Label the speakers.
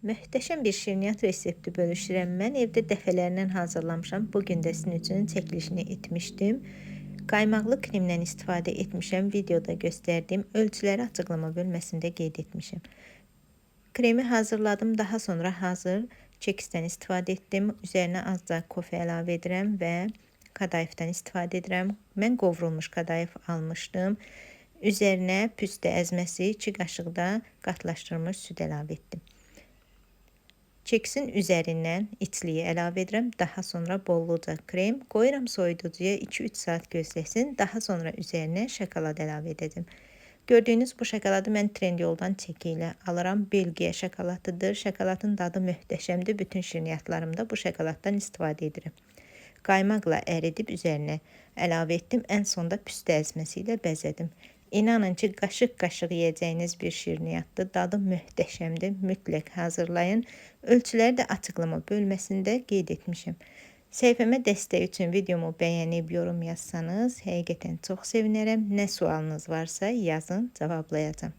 Speaker 1: Möhtəşəm bir şirniyyat resepti bölüşürəm mən. Evdə dəfələrlə hazırlamışam. Bu gün də sizin üçün çəkilişini etmişdim. Qaymaqlı kremdən istifadə etmişəm. Videoda göstərdiyim ölçüləri açıqlama bölməsində qeyd etmişəm. Kremi hazırladım. Daha sonra hazır çekisdən istifadə etdim. Üzərinə azca kofe əlavə edirəm və kadayıfdan istifadə edirəm. Mən qovrulmuş kadayıf almışdım. Üzərinə püstə əzməsi 2 qaşıq da qatlaşdırılmış süd əlavə etdim. Çekisin üzərindən içliyi əlavə edirəm. Daha sonra bolluca krem qoyuram soyuducuya 2-3 saat gözləsin. Daha sonra üzərinə şokolad əlavə edəcəm. Gördüyünüz bu şokoladı mən Trendyoldan çeki ilə alıram. Belgiya şokoladıdır. Şokoladın dadı möhtəşəmdir. Bütün şirniyyatlarımda bu şokoladdan istifadə edirəm. Qaymaqla əridib üzərinə əlavə etdim. Ən sonda püstə əzməsi ilə bəzədim. İnanın ki, qaşıq-qaşıq yeyəcəyiniz bir şirniyyatdır. Dadı möhtəşəmdir. Mütləq hazırlayın. Ölçüləri də açıqlama bölməsində qeyd etmişəm. Səhifəmə dəstək üçün videomu bəyənib yorum yazsanız, həqiqətən çox sevinərəm. Nə sualınız varsa yazın, cavablayacağım.